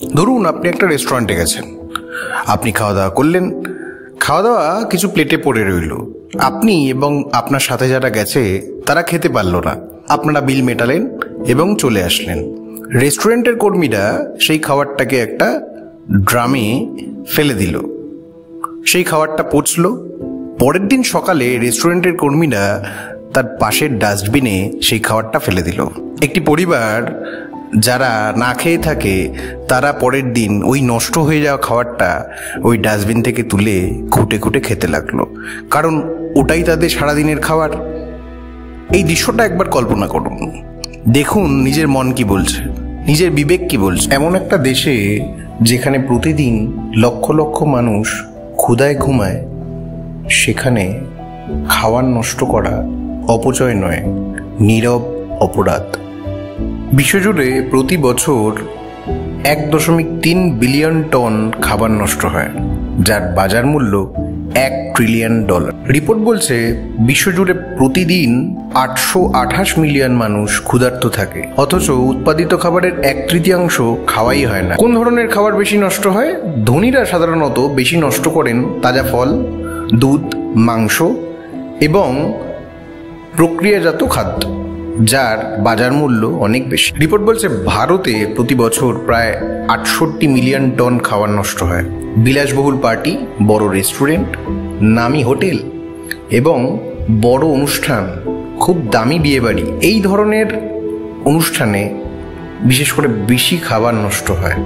ধরুন আপনি একটা রেস্টুরেন্টে গেছেন, আপনি খাওয়া দাওয়া করলেন, খাওয়া দাওয়া কিছু প্লেটে পড়ে রইল, আপনি এবং আপনার সাথে যারা গেছে তারা খেতে পারলো না, আপনারা বিল মেটালেন এবং চলে আসলেন। রেস্টুরেন্টের কর্মীরা সেই খাবারটাকে একটা ড্রামে ফেলে দিল, সেই খাবারটা পচল। পরের দিন সকালে রেস্টুরেন্টের কর্মীরা তার পাশের ডাস্টবিনে সেই খাবারটা ফেলে দিল। একটি পরিবার যারা না খেয়ে থাকে তারা পরের দিন ওই নষ্ট হয়ে যাওয়া খাবারটা ওই ডাস্টবিন থেকে তুলে খুঁটে খুঁটে খেতে লাগলো, কারণ ওটাই তাদের সারাদিনের খাবার। এই দৃশ্যটা একবার কল্পনা করুন, দেখুন নিজের মন কি বলছে, নিজের বিবেক কি বলছে। এমন একটা দেশে যেখানে প্রতিদিন লক্ষ লক্ষ মানুষ ক্ষুধায় ঘুমায়, সেখানে খাবার নষ্ট করা অপচয় নয়, নীরব অপরাধ। বিশ্বজুড়ে প্রতি বছর 1.3 বিলিয়ন টন খাবার নষ্ট হয়, যার বাজার মূল্য $1 ট্রিলিয়ন। রিপোর্ট বলছে বিশ্বজুড়ে প্রতিদিন 828 মিলিয়ন মানুষ ক্ষুধার্ত থাকে, অথচ উৎপাদিত খাবারের 1/3 খাওয়াই হয় না। কোন ধরনের খাবার বেশি নষ্ট হয়? ধনীরা সাধারণত বেশি নষ্ট করেন তাজা ফল, দুধ, মাংস এবং প্রক্রিয়াজাত খাদ্য, যার বাজার মূল্য অনেক বেশি। রিপোর্ট বলছে ভারতে প্রতি বছর প্রায় 68 মিলিয়ন টন খাবার নষ্ট হয়। বিলাসবহুল পার্টি, বড় রেস্টুরেন্ট, নামি হোটেল এবং বড় অনুষ্ঠান, খুব দামি বিয়েবাড়ি, এই ধরনের অনুষ্ঠানে বিশেষ করে বেশি খাবার নষ্ট হয়।